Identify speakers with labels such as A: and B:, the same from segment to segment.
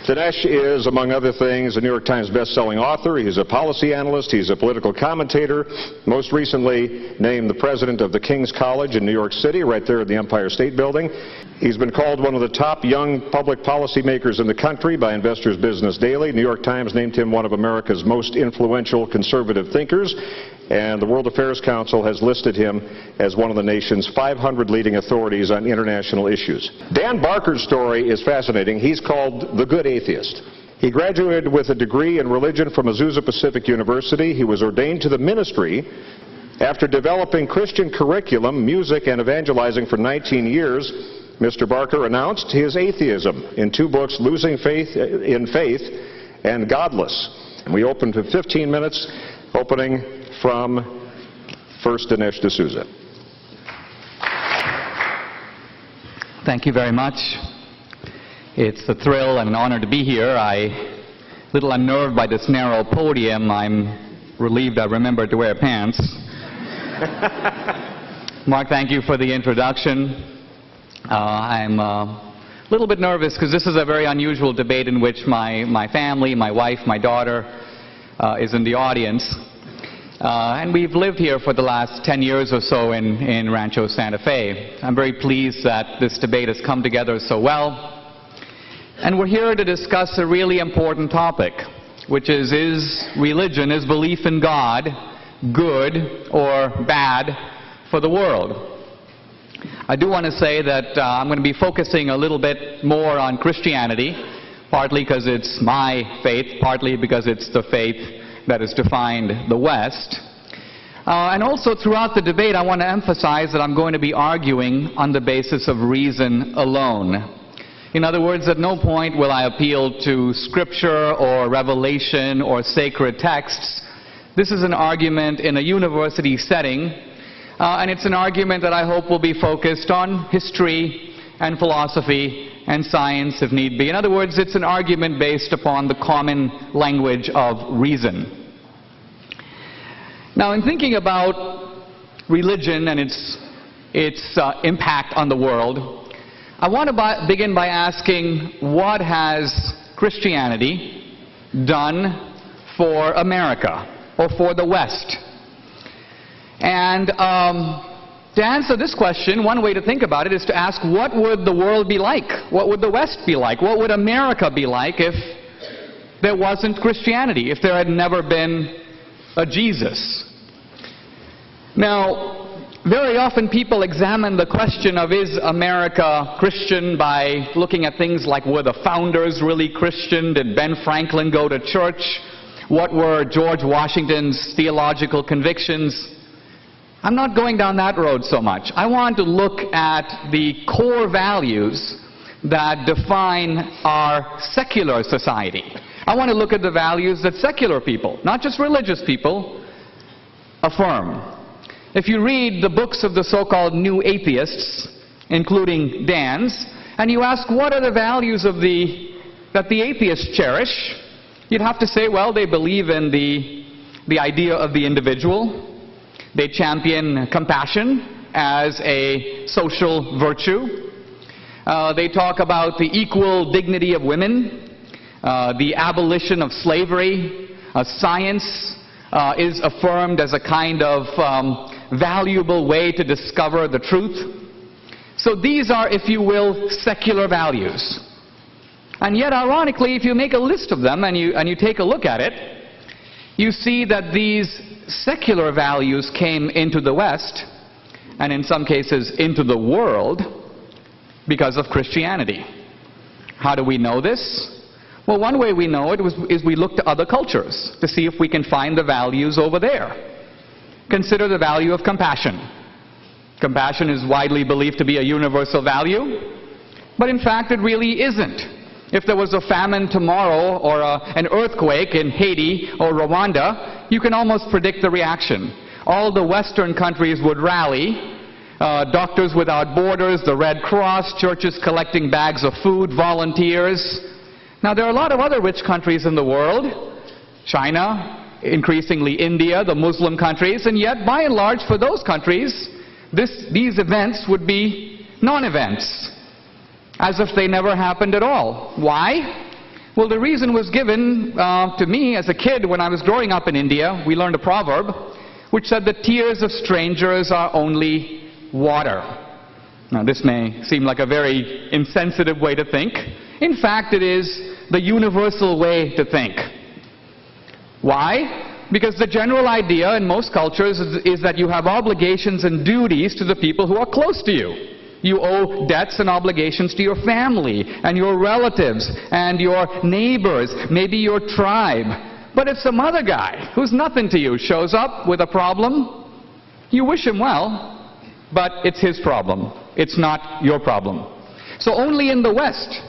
A: Dinesh is, among other things, a New York Times best-selling author. He's a policy analyst. He's a political commentator. Most recently named the president of the King's College in New York City, right there at the Empire State Building. He's been called one of the top young public policy makers in the country by Investor's Business Daily. New York Times named him one of America's most influential conservative thinkers, and the World Affairs Council has listed him as one of the nation's 500 leading authorities on international issues. Dan Barker's story is fascinating. He's called the good atheist. He graduated with a degree in religion from Azusa Pacific University. He was ordained to the ministry after developing Christian curriculum, music, and evangelizing for 19 years. Mr. Barker announced his atheism in 2 books, Losing Faith in Faith and Godless. And we opened for 15 minutes, opening from first Dinesh D'Souza.
B: Thank you very much. It's a thrill and an honor to be here. I'm a little unnerved by this narrow podium. I'm relieved I remembered to wear pants. Mark, thank you for the introduction. I'm a little bit nervous because this is a very unusual debate in which my family, my wife, my daughter is in the audience. And we've lived here for the last 10 years or so in Rancho Santa Fe. I'm very pleased that this debate has come together so well. And we're here to discuss a really important topic, which is religion, is belief in God, good or bad for the world? I do want to say that I'm going to be focusing a little bit more on Christianity, partly because it's my faith, partly because it's the faith that has defined the West. And also throughout the debate, I want to emphasize that I'm going to be arguing on the basis of reason alone. In other words, at no point will I appeal to Scripture or revelation or sacred texts. This is an argument in a university setting, and it's an argument that I hope will be focused on history and philosophy and science if need be. In other words, it's an argument based upon the common language of reason. Now, in thinking about religion and its impact on the world, I want to begin by asking, what has Christianity done for America or for the West? And to answer this question, one way to think about it is to ask, what would the world be like? What would the West be like? What would America be like if there wasn't Christianity, if there had never been a Jesus? Now, very often people examine the question of is America Christian by looking at things like, were the founders really Christian? Did Ben Franklin go to church? What were George Washington's theological convictions? I'm not going down that road so much. I want to look at the core values that define our secular society. I want to look at the values that secular people, not just religious people, affirm. If you read the books of the so-called new atheists, including Dan's, and you ask what are the values of that the atheists cherish, you'd have to say, well, they believe in the idea of the individual. They champion compassion as a social virtue. They talk about the equal dignity of women, the abolition of slavery. Science is affirmed as a kind of valuable way to discover the truth. So these are, if you will, secular values. And yet, ironically, if you make a list of them and you take a look at it, you see that these secular values came into the West, and in some cases into the world, because of Christianity. How do we know this? Well, one way we know it is we look to other cultures to see if we can find the values over there. Consider the value of compassion. Compassion is widely believed to be a universal value, but in fact it really isn't. If there was a famine tomorrow or an earthquake in Haiti or Rwanda, you can almost predict the reaction. All the Western countries would rally. Doctors Without Borders, the Red Cross, churches collecting bags of food, volunteers. Now, there are a lot of other rich countries in the world. China, increasingly India, the Muslim countries, and yet, by and large, for those countries, these events would be non-events, as if they never happened at all. Why? Well, the reason was given to me as a kid when I was growing up in India. We learned a proverb which said the tears of strangers are only water. Now, this may seem like a very insensitive way to think. In fact, it is the universal way to think. Why? Because the general idea in most cultures is that you have obligations and duties to the people who are close to you. You owe debts and obligations to your family and your relatives and your neighbors, maybe your tribe. But if some other guy who's nothing to you shows up with a problem, you wish him well, but it's his problem. It's not your problem. So only in the West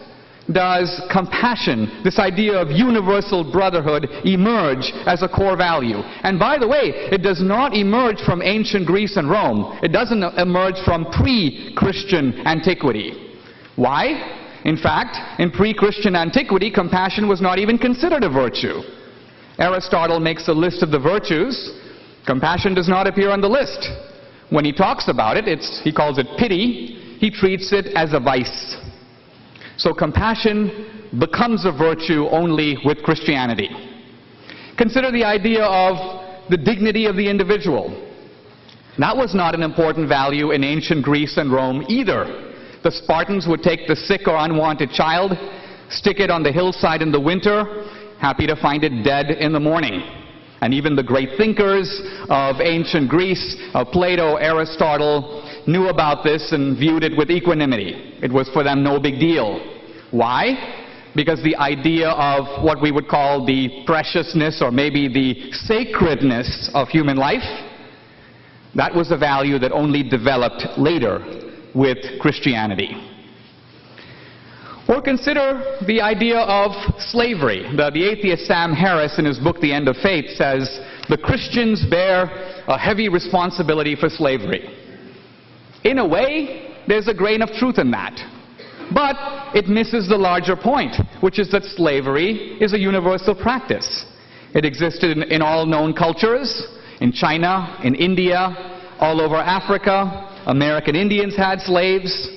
B: does compassion, this idea of universal brotherhood, emerge as a core value. And by the way, it does not emerge from ancient Greece and Rome. It doesn't emerge from pre-Christian antiquity. Why? In fact, in pre-Christian antiquity, compassion was not even considered a virtue. Aristotle makes a list of the virtues. Compassion does not appear on the list. When he talks about it, he calls it pity. He treats it as a vice. So compassion becomes a virtue only with Christianity. Consider the idea of the dignity of the individual. That was not an important value in ancient Greece and Rome either. The Spartans would take the sick or unwanted child, stick it on the hillside in the winter, happy to find it dead in the morning. And even the great thinkers of ancient Greece, Plato, Aristotle, knew about this and viewed it with equanimity. It was for them no big deal. Why? Because the idea of what we would call the preciousness or maybe the sacredness of human life, that was a value that only developed later with Christianity. Or consider the idea of slavery. The atheist Sam Harris in his book The End of Faith says, the Christians bear a heavy responsibility for slavery. In a way, there's a grain of truth in that. But it misses the larger point, which is that slavery is a universal practice. It existed in all known cultures, in China, in India, all over Africa. American Indians had slaves.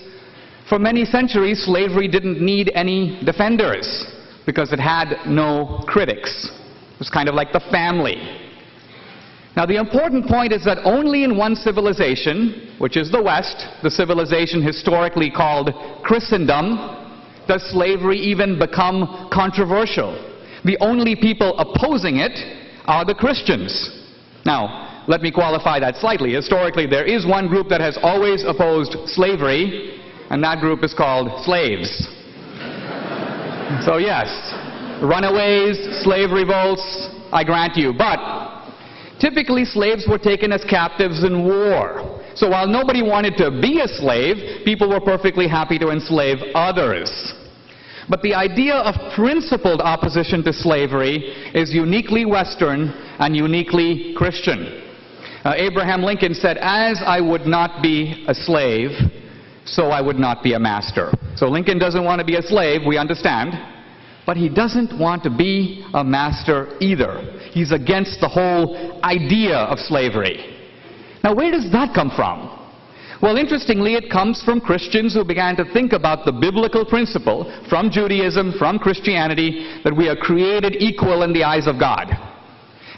B: For many centuries, slavery didn't need any defenders because it had no critics. It was kind of like the family. Now, the important point is that only in one civilization, which is the West, the civilization historically called Christendom, does slavery even become controversial. The only people opposing it are the Christians. Now, let me qualify that slightly. Historically, there is one group that has always opposed slavery, and that group is called slaves. So yes, runaways, slave revolts, I grant you. But typically slaves were taken as captives in war. So while nobody wanted to be a slave, people were perfectly happy to enslave others. But the idea of principled opposition to slavery is uniquely Western and uniquely Christian. Abraham Lincoln said, "As I would not be a slave, so I would not be a master." So Lincoln doesn't want to be a slave, we understand, but he doesn't want to be a master either. He's against the whole idea of slavery. Now, where does that come from? Well, interestingly, it comes from Christians who began to think about the biblical principle from Judaism, from Christianity, that we are created equal in the eyes of God.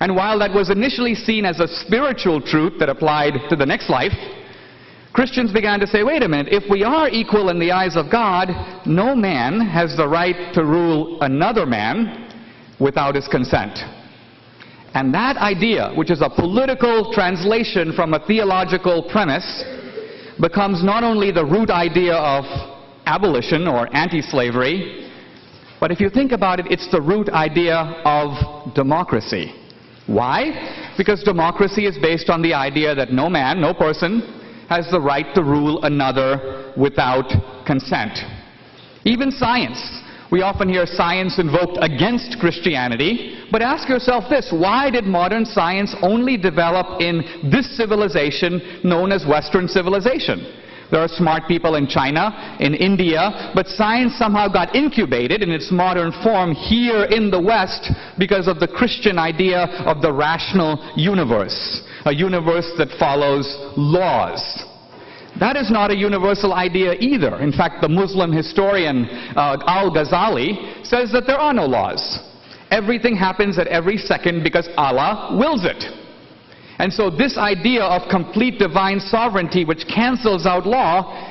B: And while that was initially seen as a spiritual truth that applied to the next life, Christians began to say, wait a minute, if we are equal in the eyes of God, no man has the right to rule another man without his consent. And that idea, which is a political translation from a theological premise, becomes not only the root idea of abolition or anti-slavery, but if you think about it, it's the root idea of democracy. Why? Because democracy is based on the idea that no man, no person, has the right to rule another without consent. Even science. We often hear science invoked against Christianity, but ask yourself this: why did modern science only develop in this civilization known as Western civilization? There are smart people in China, in India, but science somehow got incubated in its modern form here in the West because of the Christian idea of the rational universe, a universe that follows laws. That is not a universal idea either. In fact, the Muslim historian Al-Ghazali says that there are no laws. Everything happens at every second because Allah wills it. And so this idea of complete divine sovereignty, which cancels out law,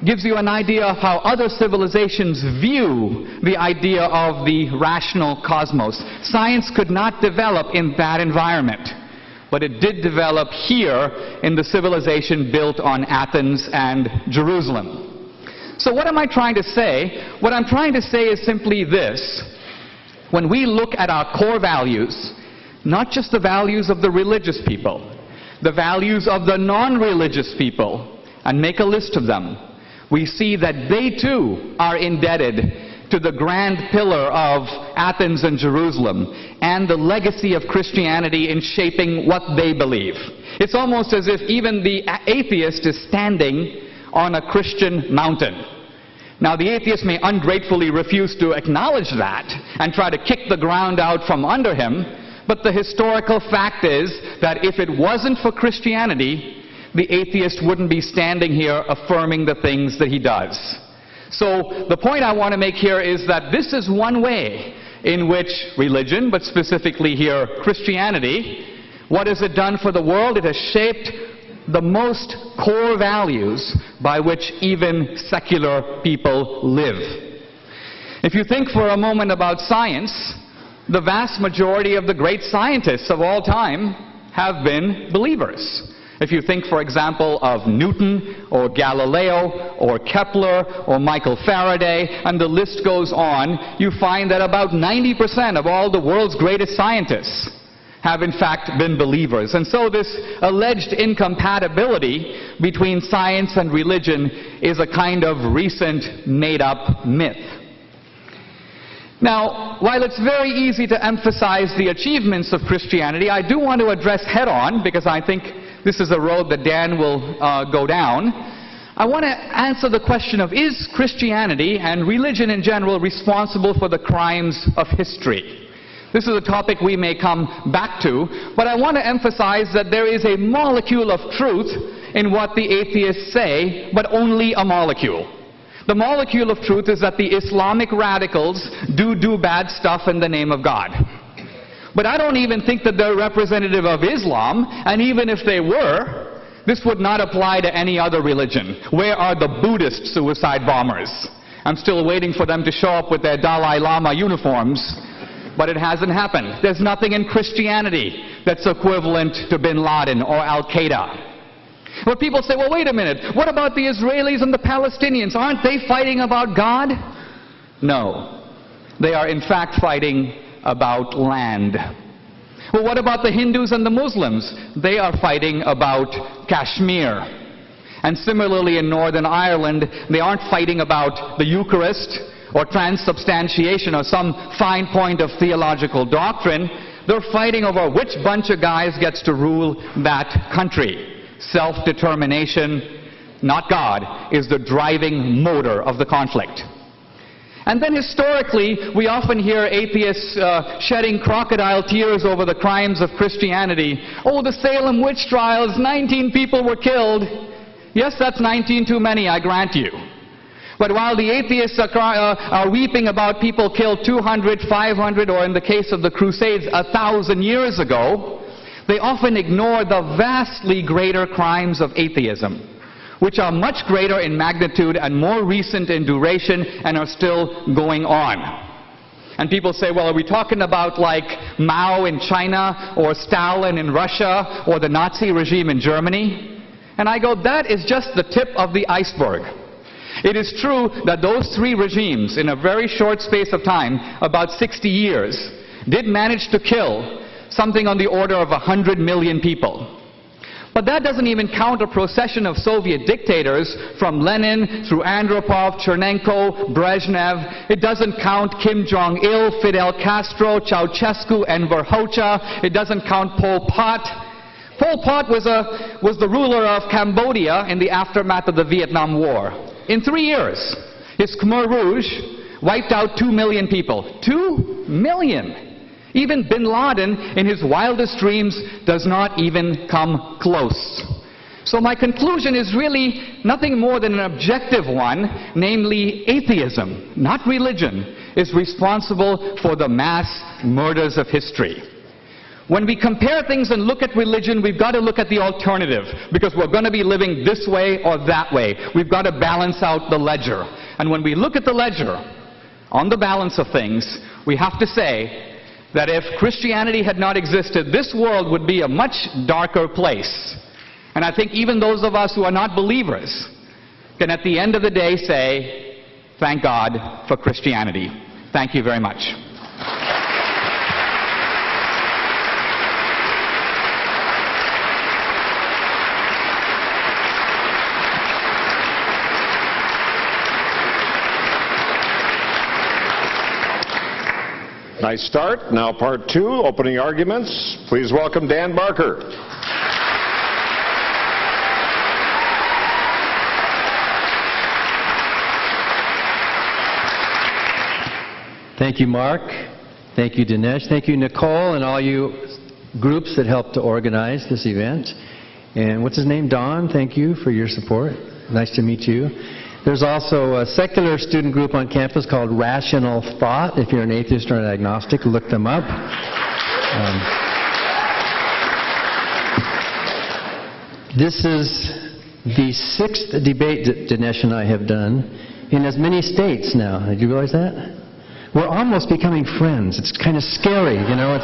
B: gives you an idea of how other civilizations view the idea of the rational cosmos. Science could not develop in that environment, but it did develop here in the civilization built on Athens and Jerusalem. So what am I trying to say? What I'm trying to say is simply this. When we look at our core values, not just the values of the religious people, the values of the non-religious people, and make a list of them, we see that they too are indebted to the grand pillar of Athens and Jerusalem and the legacy of Christianity in shaping what they believe. It's almost as if even the atheist is standing on a Christian mountain. Now, the atheist may ungratefully refuse to acknowledge that and try to kick the ground out from under him, but the historical fact is that if it wasn't for Christianity, the atheist wouldn't be standing here affirming the things that he does. So the point I want to make here is that this is one way in which religion, but specifically here Christianity, what has it done for the world? It has shaped the most core values by which even secular people live. If you think for a moment about science, the vast majority of the great scientists of all time have been believers. If you think, for example, of Newton or Galileo or Kepler or Michael Faraday, and the list goes on, you find that about 90% of all the world's greatest scientists have in fact been believers. And so this alleged incompatibility between science and religion is a kind of recent made-up myth. Now, while it's very easy to emphasize the achievements of Christianity, I do want to address head-on, because I think this is a road that Dan will go down. I want to answer the question of, is Christianity and religion in general responsible for the crimes of history? This is a topic we may come back to, but I want to emphasize that there is a molecule of truth in what the atheists say, but only a molecule. The molecule of truth is that the Islamic radicals do bad stuff in the name of God. But I don't even think that they're representative of Islam, and even if they were, this would not apply to any other religion. Where are the Buddhist suicide bombers? I'm still waiting for them to show up with their Dalai Lama uniforms, but it hasn't happened. There's nothing in Christianity that's equivalent to Bin Laden or Al-Qaeda. But people say, well, wait a minute, what about the Israelis and the Palestinians? Aren't they fighting about God? No. They are in fact fighting about land. Well, what about the Hindus and the Muslims? They are fighting about Kashmir. And similarly in Northern Ireland, they aren't fighting about the Eucharist or transubstantiation or some fine point of theological doctrine. They're fighting over which bunch of guys gets to rule that country. Self-determination, not God, is the driving motor of the conflict. And then historically, we often hear atheists shedding crocodile tears over the crimes of Christianity. Oh, the Salem witch trials, 19 people were killed. Yes, that's 19 too many, I grant you. But while the atheists are weeping about people killed 200, 500, or in the case of the Crusades, 1,000 years ago, they often ignore the vastly greater crimes of atheism, which are much greater in magnitude and more recent in duration and are still going on. And people say, well, are we talking about like Mao in China or Stalin in Russia or the Nazi regime in Germany? And I go, that is just the tip of the iceberg. It is true that those three regimes, in a very short space of time, about 60 years, did manage to kill something on the order of 100 million people. But that doesn't even count a procession of Soviet dictators from Lenin through Andropov, Chernenko, Brezhnev. It doesn't count Kim Jong-il, Fidel Castro, Ceausescu, and Verhoeven. It doesn't count Pol Pot. Pol Pot was the ruler of Cambodia in the aftermath of the Vietnam War. In 3 years, his Khmer Rouge wiped out 2 million people. 2 million! Even Bin Laden, in his wildest dreams, does not even come close. So my conclusion is really nothing more than an objective one, namely atheism, not religion, is responsible for the mass murders of history. When we compare things and look at religion, we've got to look at the alternative, because we're going to be living this way or that way. We've got to balance out the ledger. And when we look at the ledger, on the balance of things, we have to say that if Christianity had not existed, this world would be a much darker place. And I think even those of us who are not believers can at the end of the day say, thank God for Christianity. Thank you very much.
A: Nice start. Now part two, opening arguments. Please welcome Dan Barker.
C: Thank you, Mark. Thank you, Dinesh. Thank you, Nicole, and all you groups that helped to organize this event. And what's his name? Don, thank you for your support. Nice to meet you. There's also a secular student group on campus called Rational Thought. If you're an atheist or an agnostic, look them up. This is the 6th debate that Dinesh and I have done in as many states now. Did you realize that? We're almost becoming friends. It's kind of scary, you know.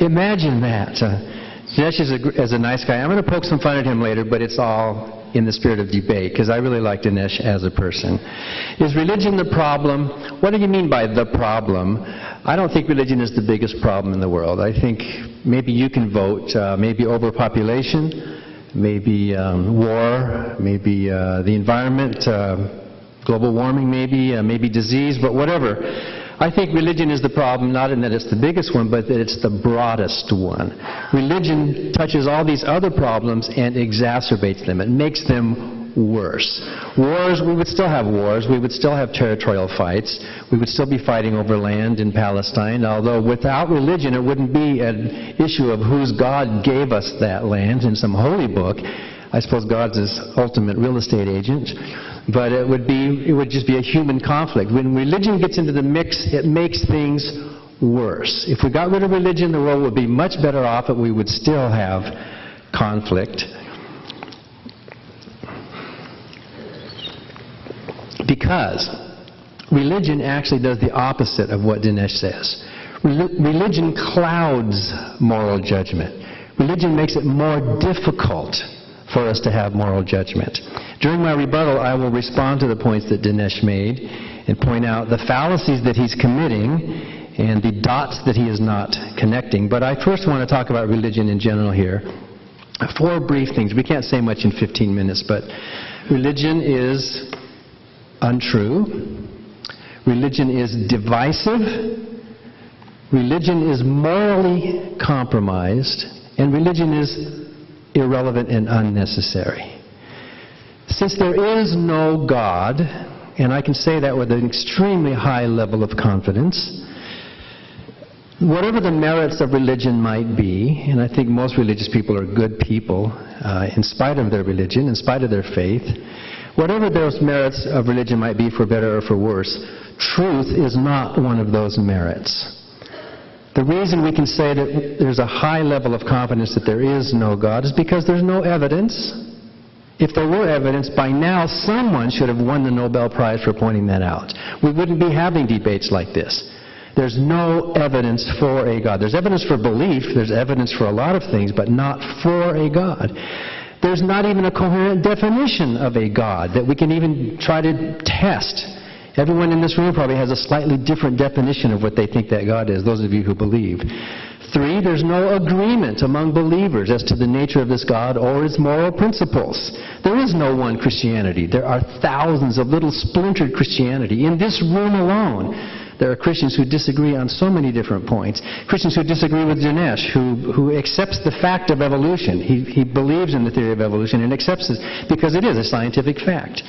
C: Imagine that. Dinesh is a nice guy. I'm going to poke some fun at him later, but it's all in the spirit of debate, because I really like Dinesh as a person. Is religion the problem? What do you mean by the problem? I don't think religion is the biggest problem in the world. I think maybe you can vote, maybe overpopulation, maybe war, maybe the environment, global warming maybe, maybe disease, but whatever. I think religion is the problem, not in that it's the biggest one, but that it's the broadest one. Religion touches all these other problems and exacerbates them. It makes them worse. Wars, we would still have wars. We would still have territorial fights. We would still be fighting over land in Palestine, although without religion it wouldn't be an issue of whose God gave us that land in some holy book. I suppose God's his ultimate real estate agent. But it would just be a human conflict. When religion gets into the mix, it makes things worse. If we got rid of religion, the world would be much better off, but we would still have conflict. Because religion actually does the opposite of what Dinesh says. Religion clouds moral judgment. Religion makes it more difficult for us to have moral judgment. During my rebuttal, I will respond to the points that Dinesh made and point out the fallacies that he's committing and the dots that he is not connecting. But I first want to talk about religion in general here. 4 brief things. We can't say much in 15 minutes, but religion is untrue. Religion is divisive. Religion is morally compromised. And religion is irrelevant and unnecessary. Since there is no God, and I can say that with an extremely high level of confidence, whatever the merits of religion might be, and I think most religious people are good people in spite of their religion, in spite of their faith, whatever those merits of religion might be, for better or for worse, truth is not one of those merits. The reason we can say that there's a high level of confidence that there is no God is because there's no evidence. If there were evidence, by now someone should have won the Nobel Prize for pointing that out. We wouldn't be having debates like this. There's no evidence for a God. There's evidence for belief, there's evidence for a lot of things, but not for a God. There's not even a coherent definition of a God that we can even try to test. Everyone in this room probably has a slightly different definition of what they think that God is, those of you who believe. 3, there's no agreement among believers as to the nature of this God or its moral principles. There is no one Christianity. There are thousands of little splintered Christianity. In this room alone, there are Christians who disagree on so many different points. Christians who disagree with Dinesh, who accepts the fact of evolution. He believes in the theory of evolution and accepts it because it is a scientific fact.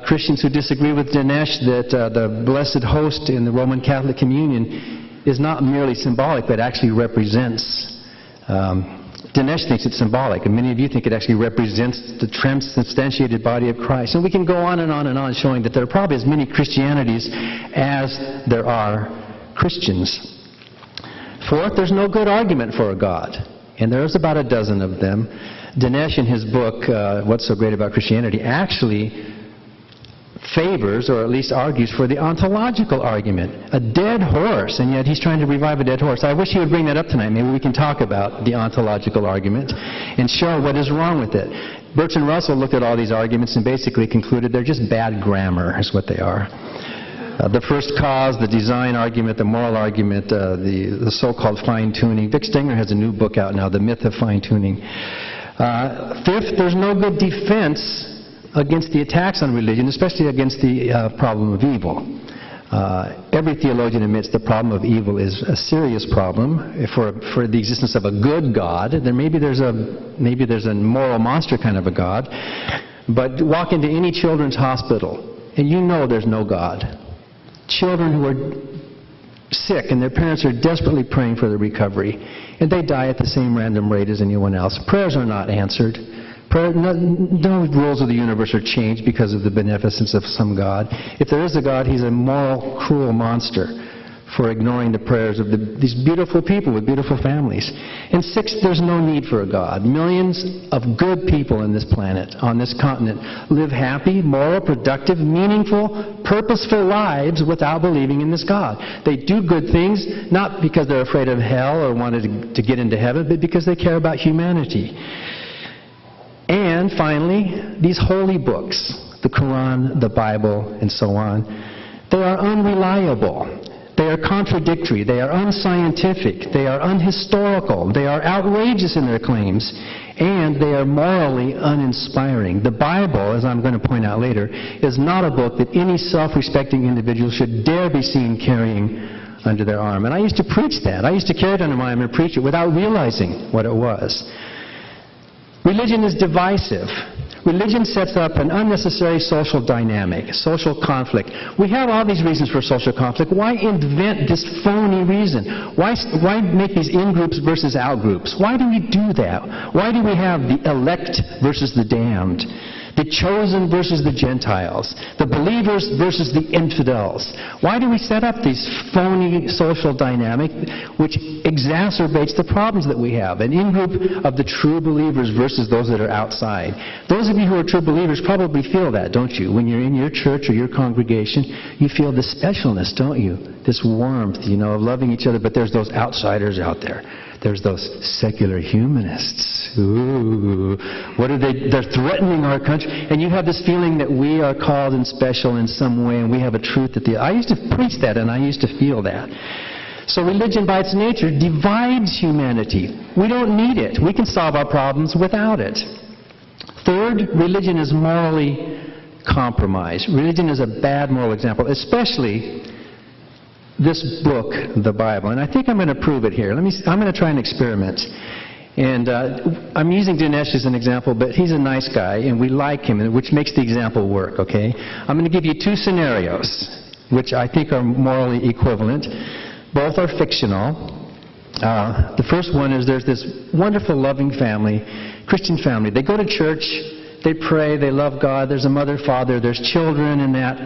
C: Christians who disagree with Dinesh that the Blessed Host in the Roman Catholic Communion is not merely symbolic, but actually represents Dinesh thinks it's symbolic, and many of you think it actually represents the transubstantiated body of Christ. And we can go on and on and on showing that there are probably as many Christianities as there are Christians. Fourth, there's no good argument for a God. And there's about a dozen of them. Dinesh, in his book, What's So Great About Christianity, actually favors, or at least argues, for the ontological argument. A dead horse, and yet he's trying to revive a dead horse. I wish he would bring that up tonight. Maybe we can talk about the ontological argument and show what is wrong with it. Bertrand Russell looked at all these arguments and basically concluded they're just bad grammar, is what they are. The first cause, the design argument, the moral argument, the so-called fine-tuning. Dick Stenger has a new book out now, The Myth of Fine-Tuning. Fifth, there's no good defense against the attacks on religion, especially against the problem of evil. Every theologian admits the problem of evil is a serious problem. For the existence of a good God, then maybe there's a moral monster kind of a God. But walk into any children's hospital, and you know there's no God. Children who are sick and their parents are desperately praying for their recovery, and they die at the same random rate as anyone else. Prayers are not answered. No rules of the universe are changed because of the beneficence of some God. If there is a God, he's a moral, cruel monster for ignoring the prayers of these beautiful people with beautiful families. And sixth, there's no need for a God. Millions of good people on this planet, on this continent, live happy, moral, productive, meaningful, purposeful lives without believing in this God. They do good things, not because they're afraid of hell or wanted to get into heaven, but because they care about humanity. And finally, these holy books, the Quran, the Bible, and so on, they are unreliable. They are contradictory. They are unscientific. They are unhistorical. They are outrageous in their claims. And they are morally uninspiring. The Bible, as I'm going to point out later, is not a book that any self-respecting individual should dare be seen carrying under their arm. And I used to preach that. I used to carry it under my arm and preach it without realizing what it was. Religion is divisive. Religion sets up an unnecessary social dynamic, social conflict. We have all these reasons for social conflict. Why invent this phony reason? Why make these in-groups versus out-groups? Why do we do that? Why do we have the elect versus the damned? The chosen versus the Gentiles, the believers versus the infidels. Why do we set up these phony social dynamic which exacerbates the problems that we have? An in-group of the true believers versus those that are outside. Those of you who are true believers probably feel that, don't you? When you're in your church or your congregation, you feel this specialness, don't you? This warmth, of loving each other. But there's those outsiders out there. There's those secular humanists. Ooh, what are they? They're threatening our country. And you have this feeling that we are called and special in some way, and we have a truth that I used to preach that, and I used to feel that. So religion, by its nature, divides humanity. We don't need it. We can solve our problems without it. Third, religion is morally compromised. Religion is a bad moral example, especially this book, the Bible. And I think I'm going to prove it here. I'm going to try an experiment. And I'm using Dinesh as an example, but he's a nice guy, and we like him, which makes the example work, okay? I'm going to give you two scenarios, which I think are morally equivalent. Both are fictional. The first one is there's this wonderful, loving family, Christian family. They go to church, they pray, they love God, there's a mother, father, there's children and that.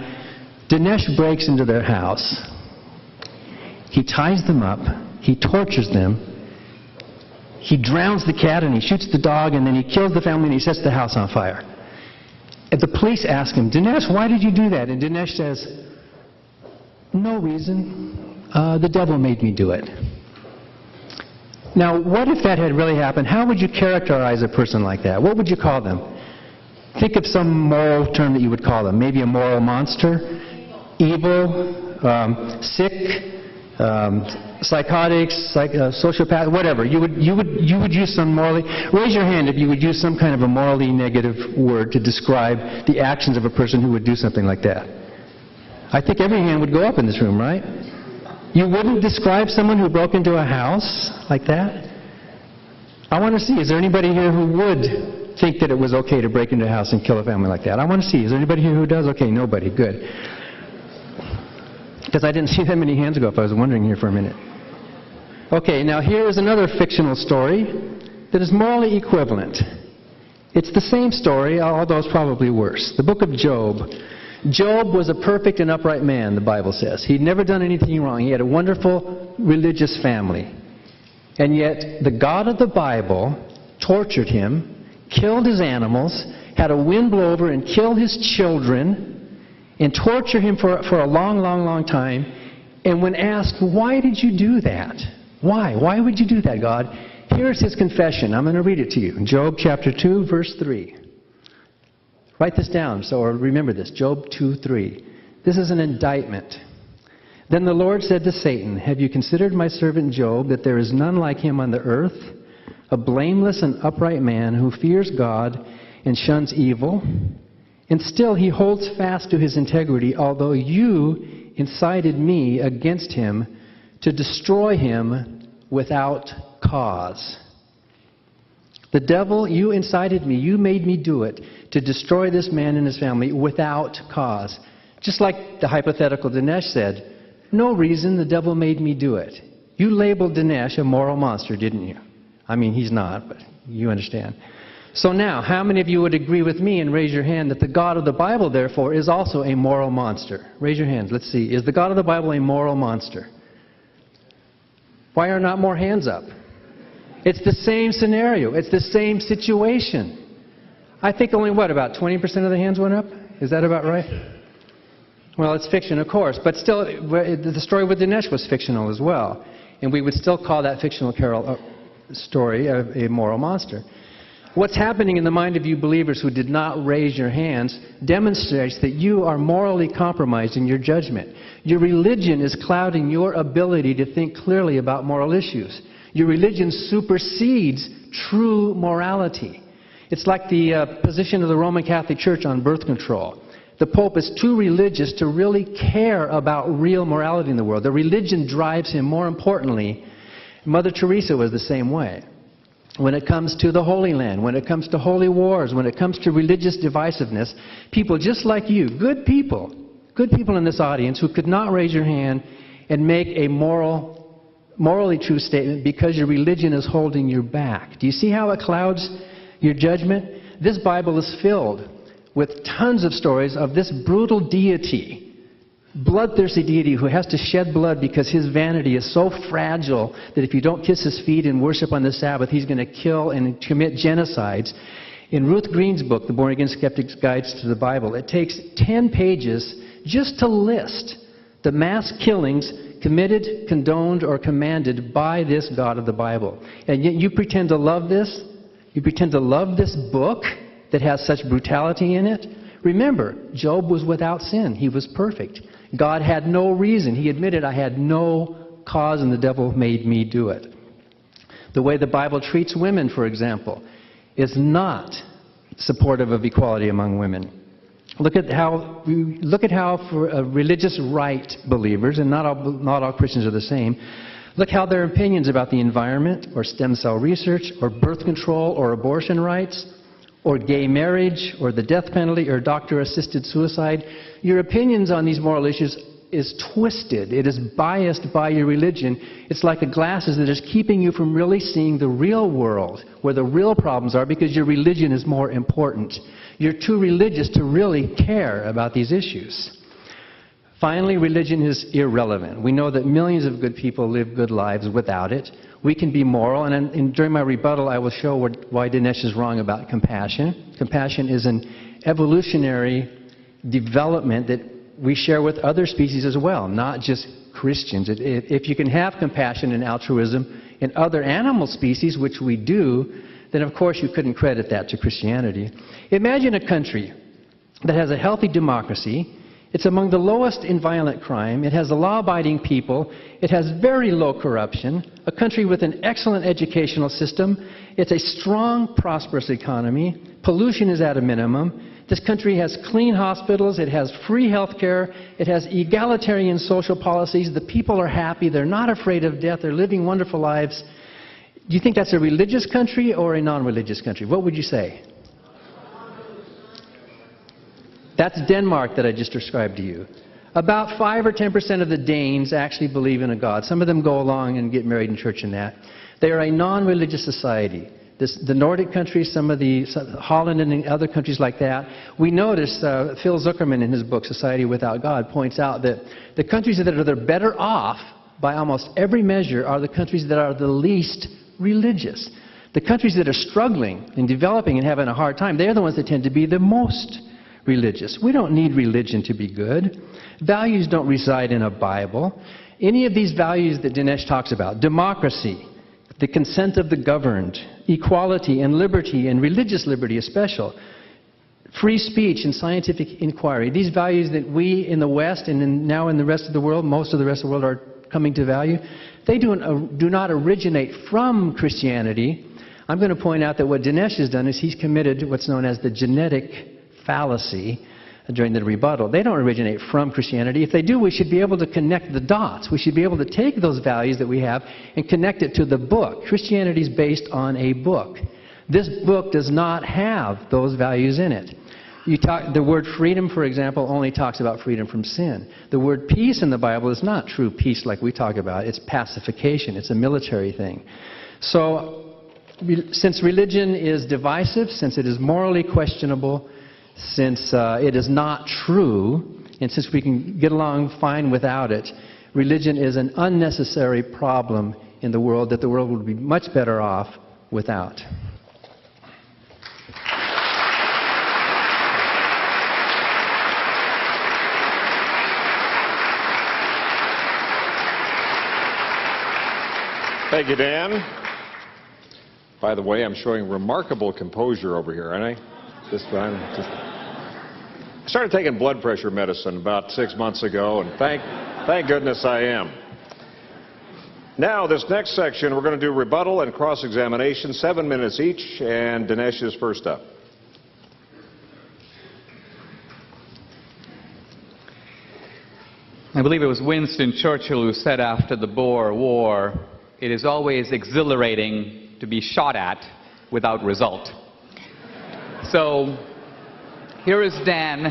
C: Dinesh breaks into their house. He ties them up, he tortures them, he drowns the cat and he shoots the dog, and then he kills the family and he sets the house on fire. And the police ask him, Dinesh, why did you do that? And Dinesh says, no reason. The devil made me do it. Now, what if that had really happened? How would you characterize a person like that? What would you call them? Think of some moral term that you would call them. Maybe a moral monster, evil, sick, psychotics, sociopath, whatever. You would use some morally. Raise your hand if you would use some kind of a morally negative word to describe the actions of a person who would do something like that. I think every hand would go up in this room, right? You wouldn't describe someone who broke into a house like that? I want to see, is there anybody here who would think that it was okay to break into a house and kill a family like that? I want to see, is there anybody here who does? Okay, nobody, good. Because I didn't see that many hands go up. I was wondering here for a minute. Okay, now here is another fictional story. that is morally equivalent. It's the same story, although it's probably worse. The book of Job. Job was a perfect and upright man, the Bible says. He'd never done anything wrong. He had a wonderful religious family. And yet, the God of the Bible tortured him, killed his animals, had a wind blow over and kill his children, and torture him for a long, long, long time. And when asked, why did you do that? Why? Why would you do that, God? Here's his confession. I'm going to read it to you. Job chapter 2, verse 3. Write this down, or remember this. Job 2:3. This is an indictment. Then the Lord said to Satan, have you considered my servant Job, that there is none like him on the earth, a blameless and upright man who fears God and shuns evil? And still he holds fast to his integrity, although you incited me against him to destroy him without cause. The devil, you incited me, you made me do it, to destroy this man and his family without cause. Just like the hypothetical Dinesh said, no reason, the devil made me do it. You labeled Dinesh a moral monster, didn't you? I mean, he's not, but you understand. So now, how many of you would agree with me and raise your hand that the God of the Bible, therefore, is also a moral monster? Raise your hands. Let's see. Is the God of the Bible a moral monster? Why are not more hands up? It's the same scenario. It's the same situation. I think only, about 20% of the hands went up? Is that about right? Well, it's fiction, of course. But still, the story with Dinesh was fictional as well. And we would still call that fictional story a moral monster. What's happening in the mind of you believers who did not raise your hands demonstrates that you are morally compromised in your judgment. Your religion is clouding your ability to think clearly about moral issues. Your religion supersedes true morality. It's like the position of the Roman Catholic Church on birth control. The Pope is too religious to really care about real morality in the world. The religion drives him. More importantly, Mother Teresa was the same way. When it comes to the Holy Land, when it comes to holy wars, when it comes to religious divisiveness, people just like you, good people in this audience who could not raise your hand and make a morally true statement because your religion is holding you back. Do you see how it clouds your judgment? This Bible is filled with tons of stories of this brutal deity, bloodthirsty deity who has to shed blood because his vanity is so fragile that if you don't kiss his feet and worship on the Sabbath, he's going to kill and commit genocides. In Ruth Green's book, The Born Again Skeptic's Guides to the Bible, it takes 10 pages just to list the mass killings committed, condoned, or commanded by this God of the Bible. And yet you pretend to love this? You pretend to love this book that has such brutality in it? Remember, Job was without sin. He was perfect. God had no reason. He admitted, I had no cause and the devil made me do it. The way the Bible treats women, for example, is not supportive of equality among women. Look at how for religious right believers, and not all Christians are the same, look how their opinions about the environment, or stem cell research, or birth control, or abortion rights, or gay marriage, or the death penalty, or doctor-assisted suicide. Your opinions on these moral issues is twisted. It is biased by your religion. It's like a glasses that is keeping you from really seeing the real world, where the real problems are, because your religion is more important. You're too religious to really care about these issues. Finally, religion is irrelevant. We know that millions of good people live good lives without it. We can be moral, and during my rebuttal I will show why Dinesh is wrong about compassion. Compassion is an evolutionary development that we share with other species as well, not just Christians. If you can have compassion and altruism in other animal species, which we do, then of course you couldn't credit that to Christianity. Imagine a country that has a healthy democracy. It's among the lowest in violent crime. It has law-abiding people. It has very low corruption. A country with an excellent educational system. It's a strong, prosperous economy. Pollution is at a minimum. This country has clean hospitals. It has free health care. It has egalitarian social policies. The people are happy. They're not afraid of death. They're living wonderful lives. Do you think that's a religious country or a non-religious country? What would you say? That's Denmark that I just described to you. About 5 or 10% of the Danes actually believe in a God. Some of them go along and get married in church and that. They are a non-religious society. The Nordic countries, Holland and other countries like that, we notice, Phil Zuckerman in his book, Society Without God, points out that the countries that are better off by almost every measure are the countries that are the least religious. The countries that are struggling and developing and having a hard time, they're the ones that tend to be the most religious. We don't need religion to be good. Values don't reside in a Bible. Any of these values that Dinesh talks about, democracy, the consent of the governed, equality and liberty, and religious liberty especially, free speech and scientific inquiry, these values that we in the West and now in the rest of the world, most of the rest of the world are coming to value, they do not originate from Christianity. I'm going to point out that what Dinesh has done is he's committed to what's known as the genetic fallacy during the rebuttal. They don't originate from Christianity. If they do, we should be able to connect the dots. We should be able to take those values that we have and connect it to the book. Christianity is based on a book. This book does not have those values in it. The word freedom, for example, only talks about freedom from sin. The word peace in the Bible is not true peace like we talk about. It's pacification. It's a military thing. So, since religion is divisive, since it is morally questionable, since it is not true, and since we can get along fine without it, religion is an unnecessary problem in the world that the world would be much better off without.
A: Thank you, Dan. By the way, I'm showing remarkable composure over here, aren't I? I started taking blood pressure medicine about 6 months ago, and thank goodness I am. Now, this next section, we're going to do rebuttal and cross-examination, 7 minutes each, and Dinesh is first up.
B: I believe it was Winston Churchill who said after the Boer War, it is always exhilarating to be shot at without result. So, here is Dan.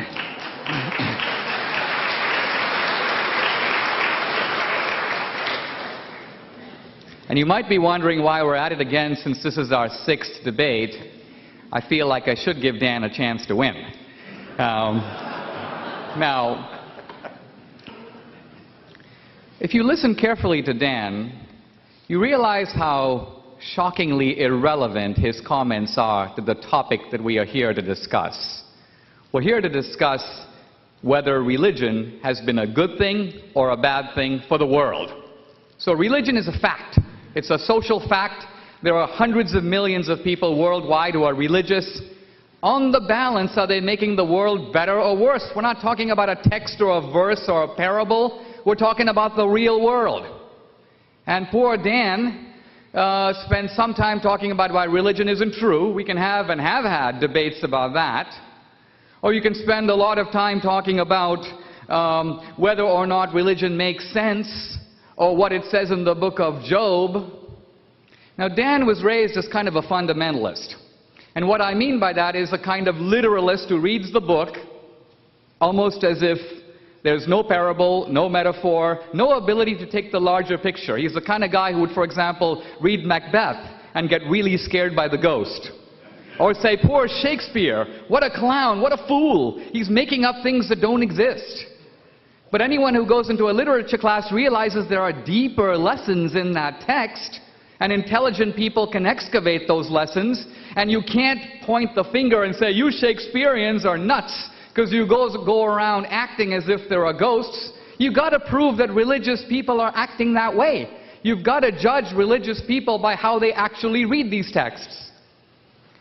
B: And you might be wondering why we're at it again since this is our 6th debate. I feel like I should give Dan a chance to win. Now, if you listen carefully to Dan, you realize how shockingly irrelevant his comments are to the topic that we are here to discuss. We're here to discuss whether religion has been a good thing or a bad thing for the world. So religion is a fact. It's a social fact. There are hundreds of millions of people worldwide who are religious. On the balance, are they making the world better or worse? We're not talking about a text or a verse or a parable. We're talking about the real world. And poor Dan spent some time talking about why religion isn't true. We can have and have had debates about that. Or you can spend a lot of time talking about whether or not religion makes sense, or what it says in the book of Job. Now, Dan was raised as kind of a fundamentalist. And what I mean by that is a kind of literalist who reads the book almost as if there's no parable, no metaphor, no ability to take the larger picture. He's the kind of guy who would, for example, read Macbeth and get really scared by the ghost. Or say, poor Shakespeare, what a clown, what a fool. He's making up things that don't exist. But anyone who goes into a literature class realizes there are deeper lessons in that text, and intelligent people can excavate those lessons, and you can't point the finger and say, you Shakespeareans are nuts, because you go around acting as if there are ghosts. You've got to prove that religious people are acting that way. You've got to judge religious people by how they actually read these texts.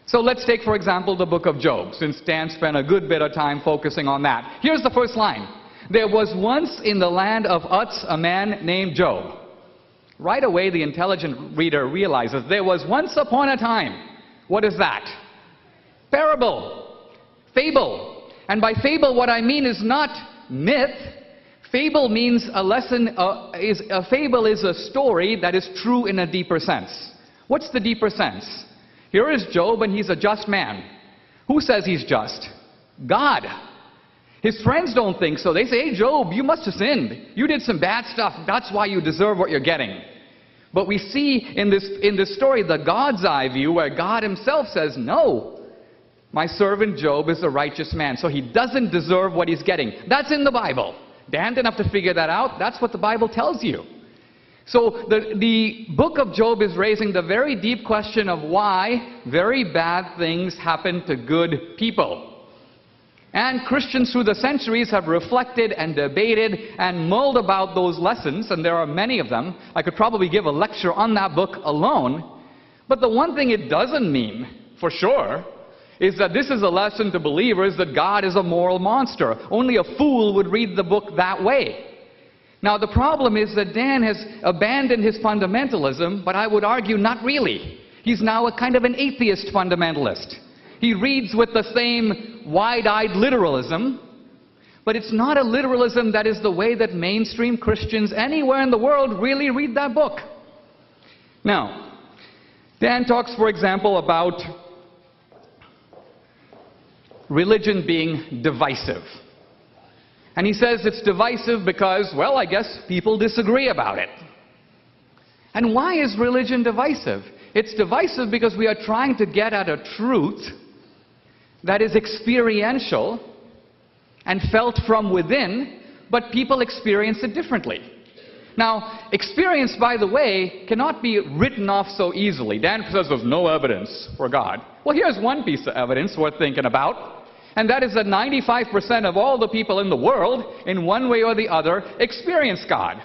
B: So let's take, for example, the book of Job, since Dan spent a good bit of time focusing on that. Here's the first line. There was once in the land of Uz a man named Job. Right away, the intelligent reader realizes there was once upon a time. What is that? Parable. Fable. And by fable, what I mean is not myth. Fable means a lesson, a fable is a story that is true in a deeper sense. What's the deeper sense? Here is Job, and he's a just man. Who says he's just? God. His friends don't think so. They say, hey, Job, you must have sinned. You did some bad stuff. That's why you deserve what you're getting. But we see in this story the God's eye view where God himself says, no, my servant Job is a righteous man, so he doesn't deserve what he's getting. That's in the Bible. Dan didn't have to figure that out. That's what the Bible tells you. So the book of Job is raising the very deep question of why very bad things happen to good people. And Christians through the centuries have reflected and debated and mulled about those lessons, and there are many of them. I could probably give a lecture on that book alone. But the one thing it doesn't mean, for sure, is that this is a lesson to believers that God is a moral monster. Only a fool would read the book that way. Now the problem is that Dan has abandoned his fundamentalism, but I would argue not really. He's now a kind of an atheist fundamentalist. He reads with the same wide-eyed literalism, but it's not a literalism that is the way that mainstream Christians anywhere in the world really read that book. Now, Dan talks, for example, about religion being divisive. And he says it's divisive because, well, I guess people disagree about it. And why is religion divisive? It's divisive because we are trying to get at a truth that is experiential and felt from within, but people experience it differently. Now, experience, by the way, cannot be written off so easily. Dan says there's no evidence for God. Well, here's one piece of evidence worth thinking about, and that is that 95% of all the people in the world, in one way or the other, experience God.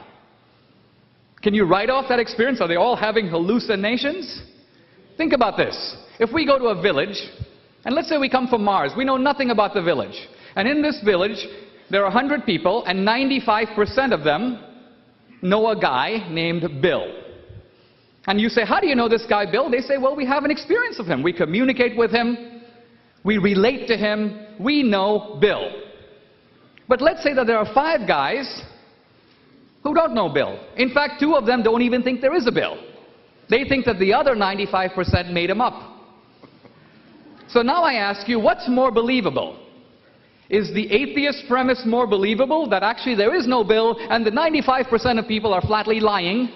B: Can you write off that experience? Are they all having hallucinations? Think about this. If we go to a village, and let's say we come from Mars, we know nothing about the village. And in this village, there are 100 people, and 95% of them know a guy named Bill. And you say, how do you know this guy Bill? They say, well, we have an experience of him. We communicate with him. We relate to him. We know Bill. But let's say that there are 5 guys who don't know Bill. In fact, 2 of them don't even think there is a Bill. They think that the other 95% made him up. So now I ask you, what's more believable? Is the atheist premise more believable, that actually there is no Bill and the 95% of people are flatly lying?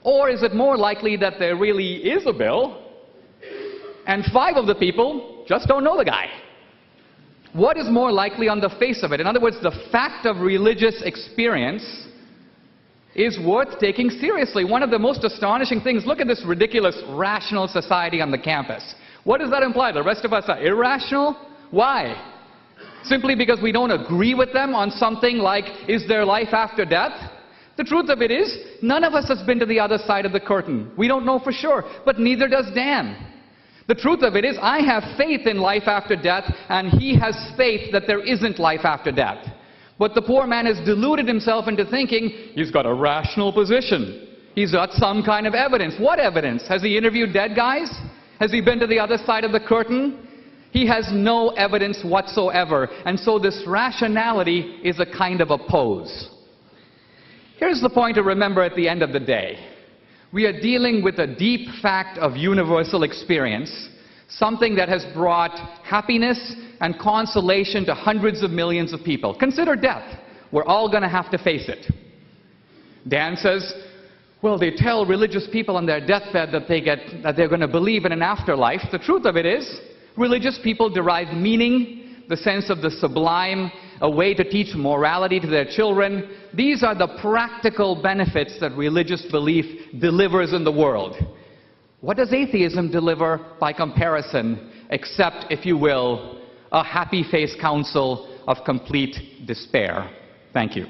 B: Or is it more likely that there really is a Bill and 5 of the people just don't know the guy? What is more likely on the face of it? In other words, the fact of religious experience is worth taking seriously. One of the most astonishing things, look at this ridiculous rational society on the campus. What does that imply? The rest of us are irrational? Why? Simply because we don't agree with them on something like, is there life after death? The truth of it is, none of us has been to the other side of the curtain. We don't know for sure, but neither does Dan. The truth of it is, I have faith in life after death, and he has faith that there isn't life after death. But the poor man has deluded himself into thinking he's got a rational position. He's got some kind of evidence. What evidence? Has he interviewed dead guys? Has he been to the other side of the curtain? He has no evidence whatsoever. And so this rationality is a kind of a pose. Here's the point to remember at the end of the day. We are dealing with a deep fact of universal experience, something that has brought happiness and consolation to hundreds of millions of people. Consider death. We're all going to have to face it. Dan says, well, they tell religious people on their deathbed that they're going to believe in an afterlife. The truth of it is, religious people derive meaning, the sense of the sublime, a way to teach morality to their children. These are the practical benefits that religious belief delivers in the world. What does atheism deliver by comparison, except, if you will, a happy-face counsel of complete despair? Thank you.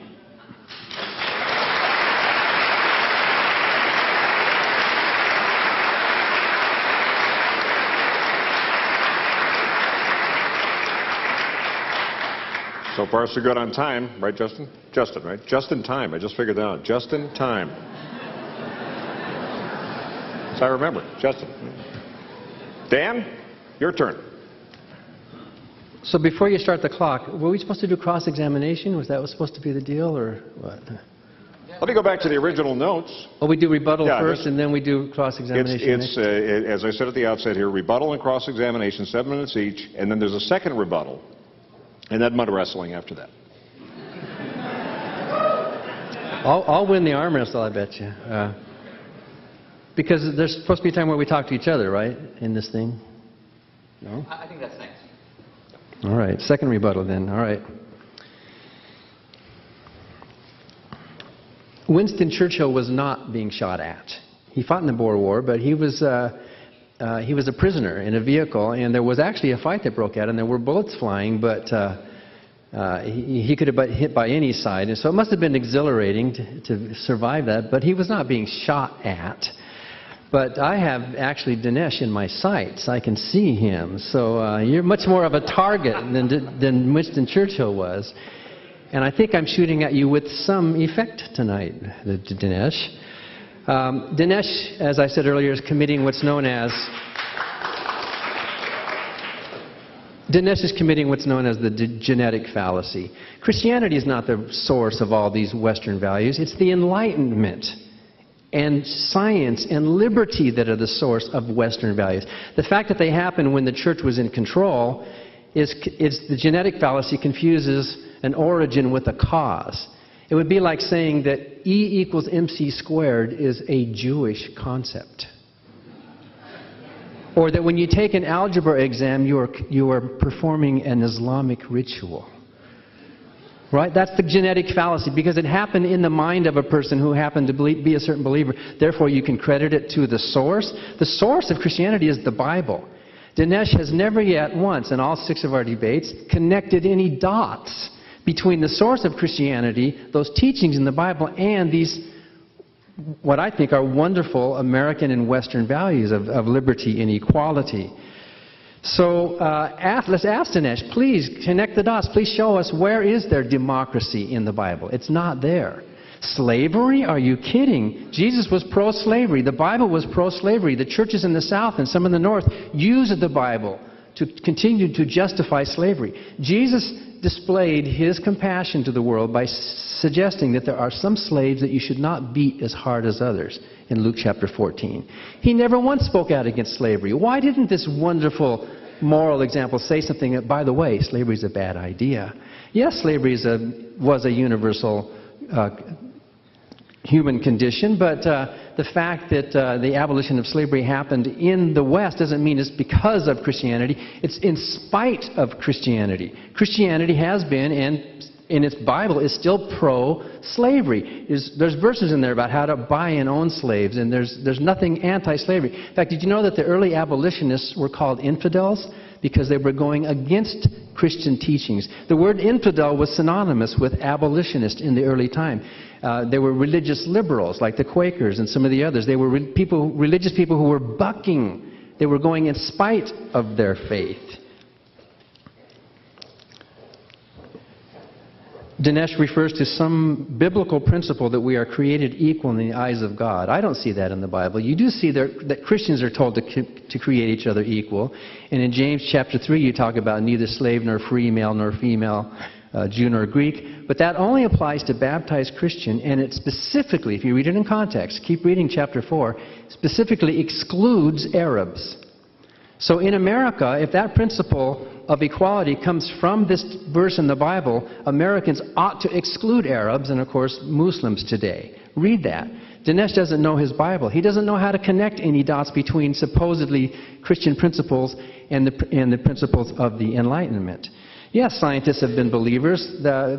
A: So far, so good on time, right, Justin? Justin, right? Just in time. I just figured that out. Just in time. So I remember. Justin. Dan, your turn.
C: So before you start the clock, were we supposed to do cross-examination? Was that supposed to be the deal, or what?
A: Let me go back to the original notes.
C: Oh, we do rebuttal first, and then we do cross-examination
A: It's as I said at the outset here, rebuttal and cross-examination, 7 minutes each, and then there's a second rebuttal. And then mud wrestling after that.
C: I'll win the arm wrestle, I bet you. Because there's supposed to be a time where we talk to each other, right, in this thing? No?
B: I think that's next.
C: All right, second rebuttal then. All right. Winston Churchill was not being shot at. He fought in the Boer War, but he was a prisoner in a vehicle, and there was actually a fight that broke out, and there were bullets flying, but he could have been hit by any side, and so it must have been exhilarating to survive that, but he was not being shot at. But I have actually Dinesh in my sights. I can see him, so you're much more of a target than Winston Churchill was. And I think I'm shooting at you with some effect tonight, Dinesh. Dinesh, as I said earlier, is committing what's known as the genetic fallacy. Christianity is not the source of all these Western values. It's the Enlightenment and science and liberty that are the source of Western values. The fact that they happened when the church was in control is the genetic fallacy confuses an origin with a cause. It would be like saying that E equals MC squared is a Jewish concept. Or that when you take an algebra exam, you are performing an Islamic ritual. Right? That's the genetic fallacy, because it happened in the mind of a person who happened to be a certain believer. Therefore, you can credit it to the source. The source of Christianity is the Bible. Dinesh has never yet once, in all 6 of our debates, connected any dots between the source of Christianity, those teachings in the Bible, and these, what I think are wonderful American and Western values of liberty and equality. So let's ask Dinesh, please connect the dots. Please show us, where is there democracy in the Bible? It's not there. Slavery? Are you kidding? Jesus was pro-slavery. The Bible was pro-slavery. The churches in the South and some in the North used the Bible to continue to justify slavery. Jesus displayed his compassion to the world by suggesting that there are some slaves that you should not beat as hard as others in Luke chapter 14. He never once spoke out against slavery. Why didn't this wonderful moral example say something that, by the way, slavery is a bad idea? Yes, slavery was a universal human condition, but the fact that the abolition of slavery happened in the West doesn't mean it's because of Christianity. It's in spite of Christianity. Christianity has been, and in its Bible, is still pro-slavery. There's verses in there about how to buy and own slaves, and there's nothing anti-slavery. In fact, did you know that the early abolitionists were called infidels? Because they were going against Christian teachings. The word infidel was synonymous with abolitionist in the early time. They were religious liberals, like the Quakers and some of the others. They were religious people who were bucking. They were going in spite of their faith. Dinesh refers to some biblical principle that we are created equal in the eyes of God. I don't see that in the Bible. You do see that Christians are told to create each other equal. And in James chapter 3, you talk about neither slave nor free, male nor female, Jew nor Greek. But that only applies to baptized Christian, and it specifically, if you read it in context, keep reading chapter 4, specifically excludes Arabs. So in America, if that principle of equality comes from this verse in the Bible, Americans ought to exclude Arabs and, of course, Muslims today. Read that. Dinesh doesn't know his Bible. He doesn't know how to connect any dots between supposedly Christian principles and the principles of the Enlightenment. Yes, scientists have been believers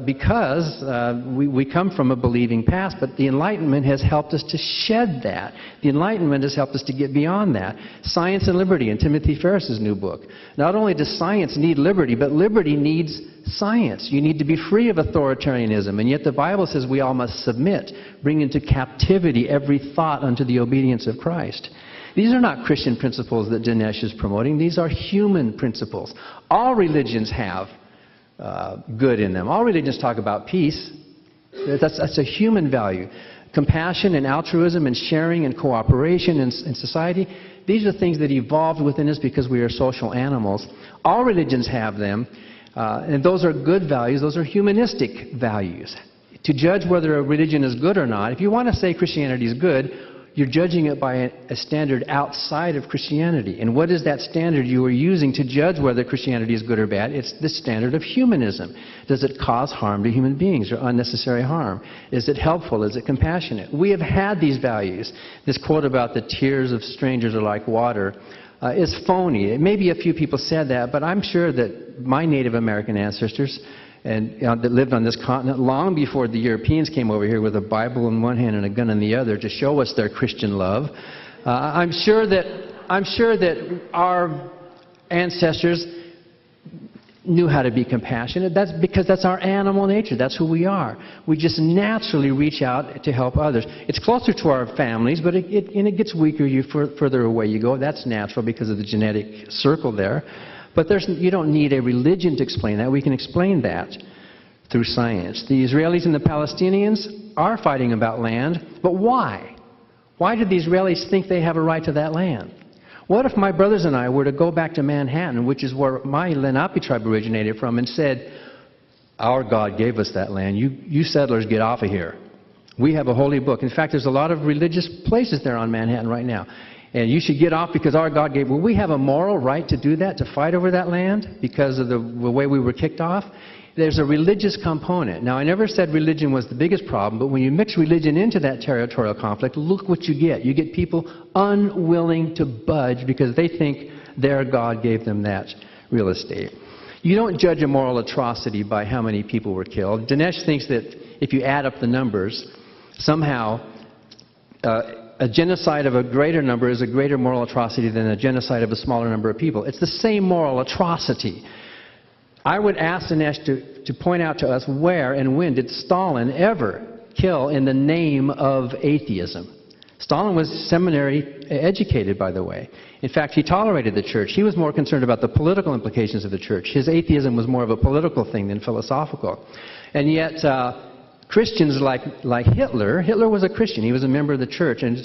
C: because we come from a believing past, but the Enlightenment has helped us to shed that. The Enlightenment has helped us to get beyond that. Science and Liberty in Timothy Ferris's new book. Not only does science need liberty, but liberty needs science. You need to be free of authoritarianism, and yet the Bible says we all must submit, bring into captivity every thought unto the obedience of Christ. These are not Christian principles that Dinesh is promoting. These are human principles. All religions have good in them. All religions talk about peace. That's a human value. Compassion and altruism and sharing and cooperation in society, these are things that evolved within us because we are social animals. All religions have them, and those are good values. Those are humanistic values. To judge whether a religion is good or not, if you want to say Christianity is good, you're judging it by a standard outside of Christianity. And what is that standard you are using to judge whether Christianity is good or bad? It's the standard of humanism. Does it cause harm to human beings or unnecessary harm? Is it helpful? Is it compassionate? We have had these values. This quote about the tears of strangers are like water is phony. Maybe a few people said that, but I'm sure that my Native American ancestors and that lived on this continent long before the Europeans came over here with a Bible in one hand and a gun in the other to show us their Christian love. I'm sure that our ancestors knew how to be compassionate. That's because that's our animal nature. That's who we are. We just naturally reach out to help others. It's closer to our families, but it gets weaker further away you go. That's natural because of the genetic circle there. But you don't need a religion to explain that. We can explain that through science. The Israelis and the Palestinians are fighting about land, but why? Why do the Israelis think they have a right to that land? What if my brothers and I were to go back to Manhattan, which is where my Lenape tribe originated from, and said, our God gave us that land. You settlers get off of here. We have a holy book. In fact, there's a lot of religious places there on Manhattan right now. And you should get off because our God gave. Will we have a moral right to do that, to fight over that land because of the way we were kicked off? There's a religious component. Now, I never said religion was the biggest problem, but when you mix religion into that territorial conflict, look what you get. You get people unwilling to budge because they think their God gave them that real estate. You don't judge a moral atrocity by how many people were killed. Dinesh thinks that if you add up the numbers, somehow a genocide of a greater number is a greater moral atrocity than a genocide of a smaller number of people. It's the same moral atrocity. I would ask Dinesh to point out to us where and when did Stalin ever kill in the name of atheism. Stalin was seminary educated, by the way. In fact, he tolerated the church. He was more concerned about the political implications of the church. His atheism was more of a political thing than philosophical. And yet, Christians like Hitler was a Christian. He was a member of the church. And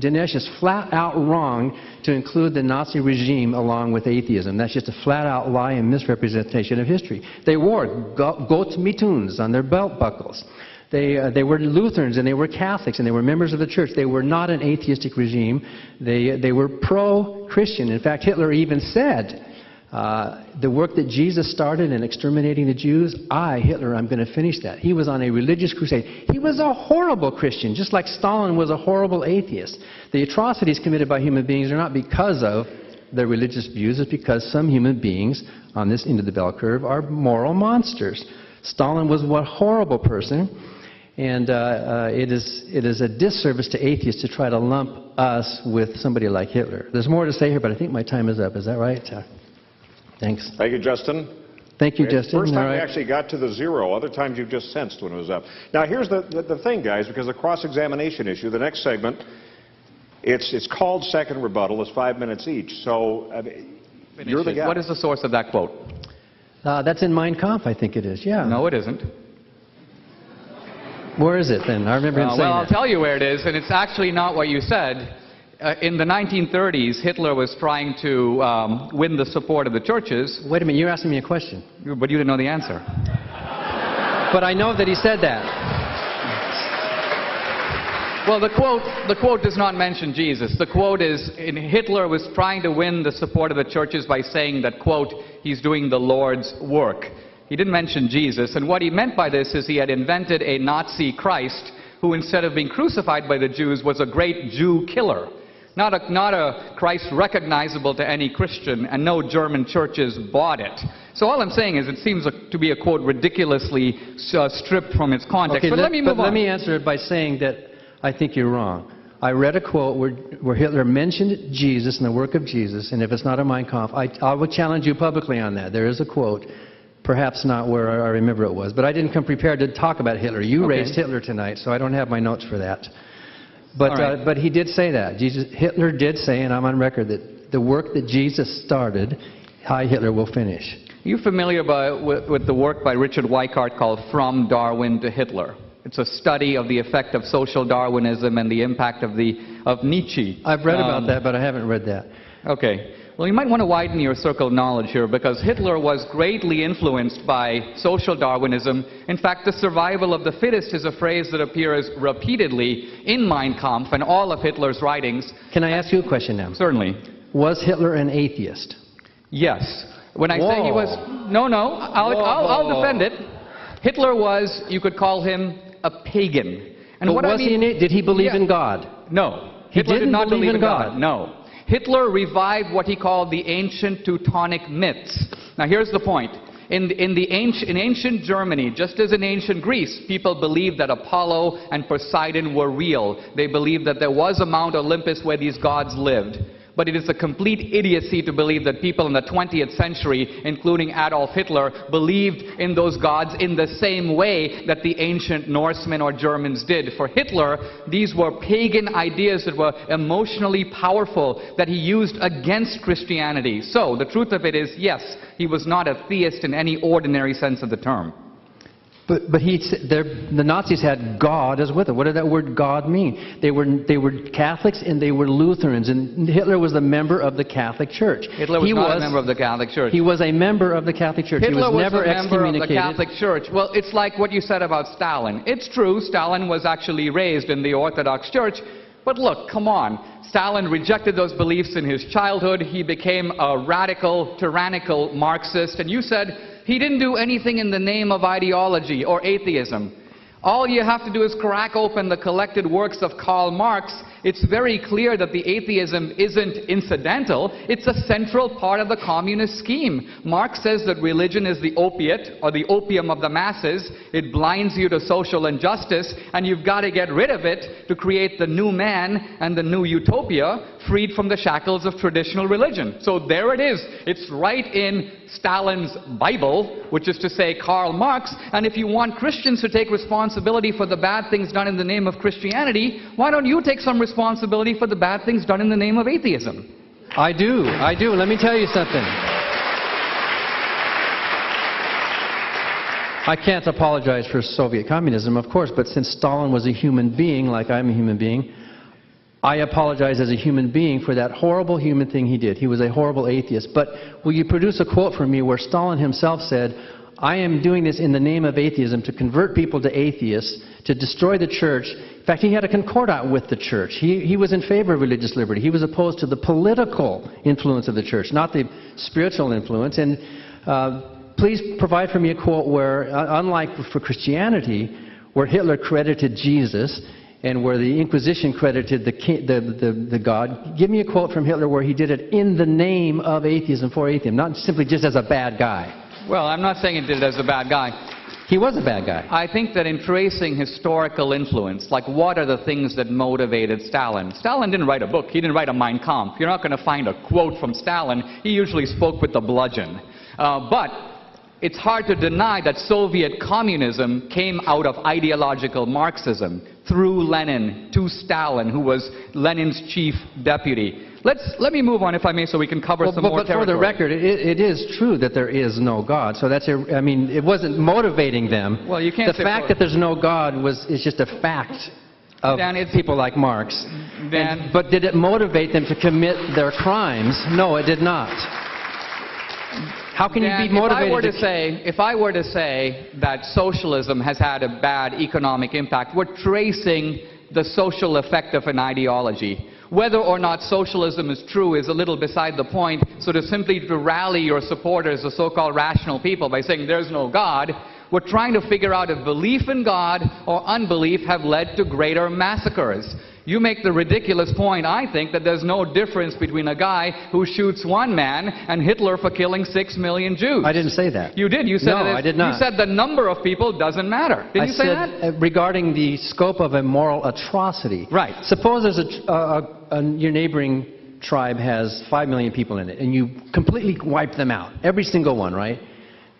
C: Dinesh is flat out wrong to include the Nazi regime along with atheism. That's just a flat out lie and misrepresentation of history. They wore goat's mitoons on their belt buckles. They were Lutherans and they were Catholics and they were members of the church. They were not an atheistic regime. They were pro-Christian. In fact, Hitler even said, the work that Jesus started in exterminating the Jews, Hitler, I'm going to finish that. He was on a religious crusade. He was a horrible Christian, just like Stalin was a horrible atheist. The atrocities committed by human beings are not because of their religious views. It's because some human beings on this end of the bell curve are moral monsters. Stalin was a horrible person. And it is a disservice to atheists to try to lump us with somebody like Hitler. There's more to say here, but I think my time is up. Is that right? Thanks.
A: Thank you, Justin.
C: Thank you, Justin.
A: First time we actually got to the zero. Other times you've just sensed when it was up. Now, here's the thing, guys, because the cross-examination issue, the next segment, it's called second rebuttal. It's 5 minutes each. So you're the guy.
B: What is the source of that quote?
C: That's in Mein Kampf, I think it is. Yeah.
B: No, it isn't.
C: Where is it then? I remember him saying
B: Well, I'll
C: that.
B: tell you where it is, and it's actually not what you said. In the 1930s, Hitler was trying to win the support of the churches.
C: Wait a minute, you're asking me a question.
B: But you didn't know the answer.
C: But I know that he said that.
B: Well, the quote does not mention Jesus. The quote is, Hitler was trying to win the support of the churches by saying that, quote, he's doing the Lord's work. He didn't mention Jesus, and what he meant by this is he had invented a Nazi Christ who, instead of being crucified by the Jews, was a great Jew killer. Not a Christ recognizable to any Christian, and no German churches bought it. So all I'm saying is it seems to be a quote ridiculously stripped from its context.
C: Okay,
B: but let me move on.
C: Let me answer it by saying that I think you're wrong. I read a quote where Hitler mentioned Jesus and the work of Jesus, and if it's not in Mein Kampf, I would challenge you publicly on that. There is a quote. Perhaps not where I remember it was. But I didn't come prepared to talk about Hitler. You raised Hitler tonight, so I don't have my notes for that. But, but he did say that. Hitler did say, and I'm on record, that the work that Jesus started, Hitler will finish.
B: Are you familiar with the work by Richard Weikart called From Darwin to Hitler? It's a study of the effect of social Darwinism and the impact of Nietzsche.
C: I've read about that, but I haven't read that.
B: Okay. Well, you might want to widen your circle of knowledge here, because Hitler was greatly influenced by social Darwinism. In fact, the survival of the fittest is a phrase that appears repeatedly in Mein Kampf and all of Hitler's writings.
C: Can I ask you a question now?
B: Certainly.
C: Was Hitler an atheist?
B: Yes. When I say he was... No, I'll defend it. Hitler was, you could call him, a pagan. And
C: but
B: what
C: was
B: I mean,
C: did he believe in God?
B: No.
C: Hitler
B: did not believe in
C: God?
B: No. Hitler revived what he called the ancient Teutonic myths. Now here's the point. In ancient Germany, just as in ancient Greece, people believed that Apollo and Poseidon were real. They believed that there was a Mount Olympus where these gods lived. But it is a complete idiocy to believe that people in the 20th century, including Adolf Hitler, believed in those gods in the same way that the ancient Norsemen or Germans did. For Hitler, these were pagan ideas that were emotionally powerful that he used against Christianity. So, the truth of it is, yes, he was not a theist in any ordinary sense of the term.
C: But the Nazis had God as with it. What did that word God mean? They were Catholics and they were Lutherans, and Hitler was a member of the Catholic Church.
B: Hitler was not a member of the Catholic Church.
C: He was a member of the Catholic Church.
B: Hitler
C: he was never
B: a member of the
C: excommunicated.
B: Catholic Church. Well, it's like what you said about Stalin. It's true, Stalin was actually raised in the Orthodox Church. But look, come on. Stalin rejected those beliefs in his childhood. He became a radical, tyrannical Marxist. And you said he didn't do anything in the name of ideology or atheism. All you have to do is crack open the collected works of Karl Marx. It's very clear that the atheism isn't incidental. It's a central part of the communist scheme. Marx says that religion is the opiate, or the opium of the masses. It blinds you to social injustice, and you've got to get rid of it to create the new man and the new utopia, freed from the shackles of traditional religion. So there it is. It's right in Stalin's Bible, which is to say Karl Marx. And if you want Christians to take responsibility for the bad things done in the name of Christianity, why don't you take some responsibility for the bad things done in the name of atheism?
C: I do. Let me tell you something. I can't apologize for Soviet communism, of course, but since Stalin was a human being, like I'm a human being, I apologize as a human being for that horrible human thing he did. He was a horrible atheist. But will you produce a quote from me where Stalin himself said, I am doing this in the name of atheism to convert people to atheists, to destroy the church. In fact, he had a concordat with the church. He was in favor of religious liberty. He was opposed to the political influence of the church, not the spiritual influence. And please provide for me a quote where, unlike for Christianity, where Hitler credited Jesus, and where the Inquisition credited the God, give me a quote from Hitler where he did it in the name of atheism, for atheism, not simply just as a bad guy.
B: Well, I'm not saying he did it as a bad guy.
C: He was a bad guy.
B: I think that in tracing historical influence, like what are the things that motivated Stalin? Stalin didn't write a book. He didn't write a Mein Kampf. You're not going to find a quote from Stalin. He usually spoke with the bludgeon. But it's hard to deny that Soviet communism came out of ideological Marxism through Lenin to Stalin, who was Lenin's chief deputy. Let me move on, if I may, so we can cover some more territory.
C: But for the record, it is true that there is no God. So that's, I mean, it wasn't motivating them.
B: Well, you can't
C: the fact that there's no God is just a fact of people like Marx. But did it motivate them to commit their crimes? No, it did not. How can you be motivated?
B: If I were to say that socialism has had a bad economic impact, we're tracing the social effect of an ideology. Whether or not socialism is true is a little beside the point. So to rally your supporters, the so-called rational people, by saying there's no God, we're trying to figure out if belief in God or unbelief have led to greater massacres. You make the ridiculous point, I think, that there's no difference between a guy who shoots one man and Hitler for killing 6 million Jews.
C: I didn't say that.
B: You did. You said
C: no, I did not.
B: You said the number of people doesn't matter. Did you say that?
C: I said regarding the scope of a moral atrocity.
B: Right.
C: Suppose there's your neighboring tribe has 5 million people in it, and you completely wipe them out. Every single one, right?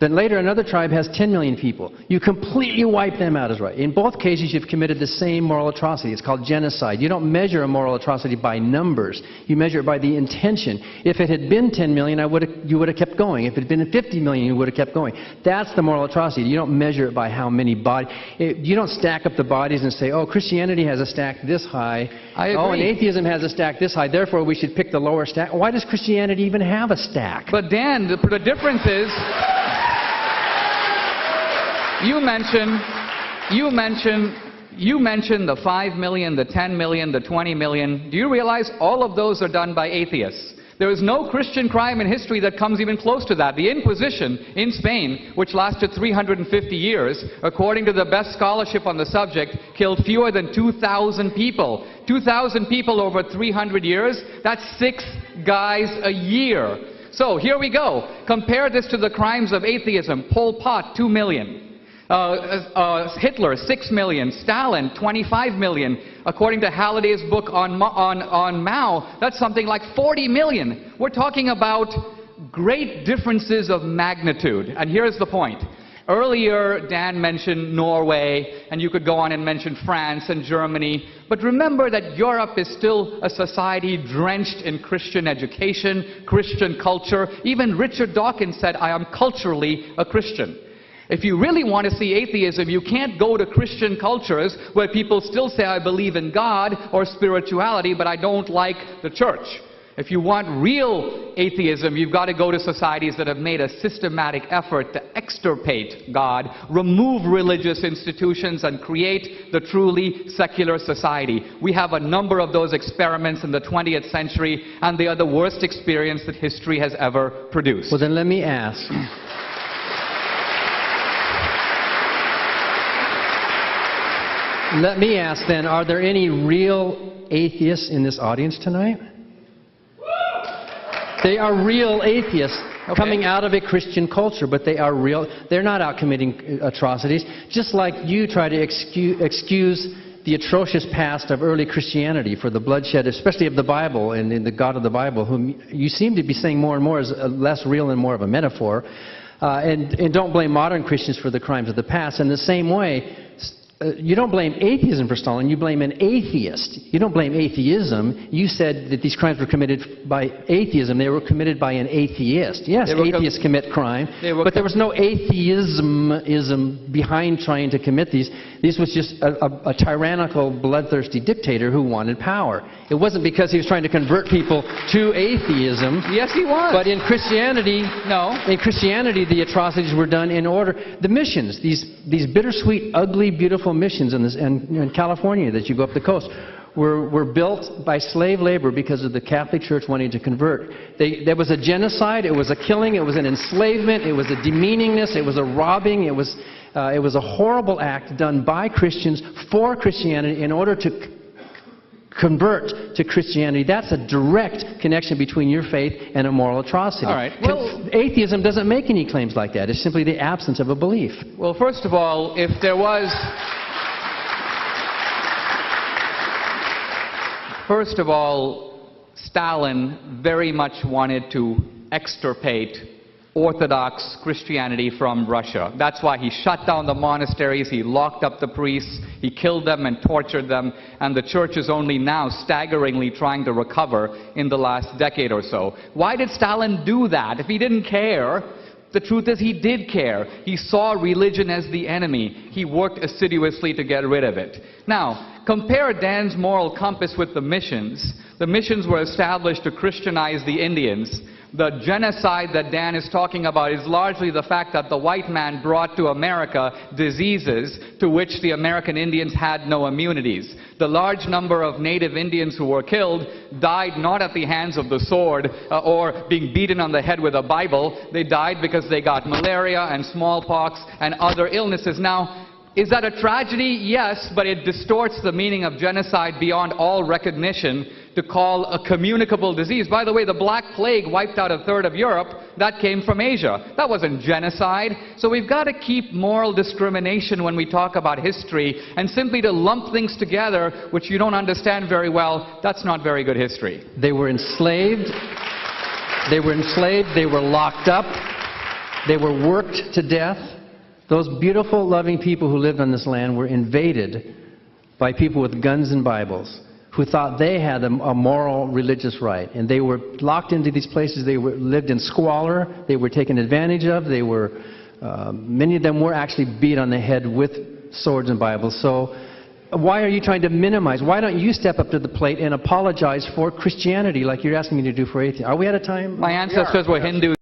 C: Then later another tribe has 10 million people. You completely wipe them out as right. In both cases you've committed the same moral atrocity. It's called genocide. You don't measure a moral atrocity by numbers. You measure it by the intention. If it had been 10 million, you would have kept going. If it had been 50 million, you would have kept going. That's the moral atrocity. You don't measure it by how many bodies. You don't stack up the bodies and say, oh, Christianity has a stack this high.
B: I agree.
C: Oh, and atheism has a stack this high. Therefore, we should pick the lower stack. Why does Christianity even have a stack?
B: But Dan, the difference is, you mentioned the 5 million, the 10 million, the 20 million. Do you realize all of those are done by atheists? There is no Christian crime in history that comes even close to that. The Inquisition in Spain, which lasted 350 years, according to the best scholarship on the subject, killed fewer than 2,000 people. 2,000 people over 300 years, that's 6 guys a year. So here we go. Compare this to the crimes of atheism. Pol Pot, 2 million. Hitler, 6 million. Stalin, 25 million. According to Halliday's book on Mao, that's something like 40 million. We're talking about great differences of magnitude. And here's the point. Earlier, Dan mentioned Norway, and you could go on and mention France and Germany. But remember that Europe is still a society drenched in Christian education, Christian culture. Even Richard Dawkins said, I am culturally a Christian. If you really want to see atheism, you can't go to Christian cultures where people still say, I believe in God or spirituality, but I don't like the church. If you want real atheism, you've got to go to societies that have made a systematic effort to extirpate God, remove religious institutions, and create the truly secular society. We have a number of those experiments in the 20th century, and they are the worst experience that history has ever produced.
C: Well, then let me ask. Let me ask then, are there any real atheists in this audience tonight? They are real atheists coming out of a Christian culture, but they are real. They're not out committing atrocities. Just like you try to excuse the atrocious past of early Christianity for the bloodshed, especially of the Bible and in the God of the Bible, whom you seem to be saying more and more is less real and more of a metaphor. And don't blame modern Christians for the crimes of the past. In the same way, you don't blame atheism for Stalin, you blame an atheist. You don't blame atheism. You said that these crimes were committed by atheism. They were committed by an atheist. Yes, atheists commit crime, but there was no atheism behind trying to commit these. This was just a tyrannical, bloodthirsty dictator who wanted power. It wasn't because he was trying to convert people to atheism.
B: Yes, he was.
C: But in Christianity,
B: no.
C: In Christianity, the atrocities were done in order. The missions, these bittersweet, ugly, beautiful missions in California that you go up the coast, were built by slave labor because of the Catholic Church wanting to convert. There was a genocide, it was a killing, it was an enslavement, it was a demeaningness, it was a robbing, it was a horrible act done by Christians for Christianity in order to convert to Christianity. That's a direct connection between your faith and a moral atrocity.
B: All right. Well,
C: atheism doesn't make any claims like that. It's simply the absence of a belief.
B: Well, first of all, if there was... First of all, Stalin very much wanted to extirpate Orthodox Christianity from Russia. That's why he shut down the monasteries, he locked up the priests, he killed them and tortured them, and the church is only now staggeringly trying to recover in the last decade or so. Why did Stalin do that? If he didn't care, the truth is he did care. He saw religion as the enemy. He worked assiduously to get rid of it. Now, compare Dan's moral compass with the missions. The missions were established to Christianize the Indians. The genocide that Dan is talking about is largely the fact that the white man brought to America diseases to which the American Indians had no immunities. The large number of native Indians who were killed died not at the hands of the sword or being beaten on the head with a Bible. They died because they got malaria and smallpox and other illnesses. Now, is that a tragedy? Yes, but it distorts the meaning of genocide beyond all recognition to call a communicable disease. By the way, the Black Plague wiped out a third of Europe. That came from Asia. That wasn't genocide. So we've got to keep moral discrimination when we talk about history, and simply to lump things together which you don't understand very well, that's not very good history.
C: They were enslaved. They were locked up. They were worked to death. Those beautiful, loving people who lived on this land were invaded by people with guns and Bibles who thought they had a moral, religious right. And they were locked into these places. They lived in squalor. They were taken advantage of. They were, many of them were actually beat on the head with swords and Bibles. So why are you trying to minimize? Why don't you step up to the plate and apologize for Christianity like you're asking me to do for atheists? Are we out of time?
B: My ancestors were Hindus.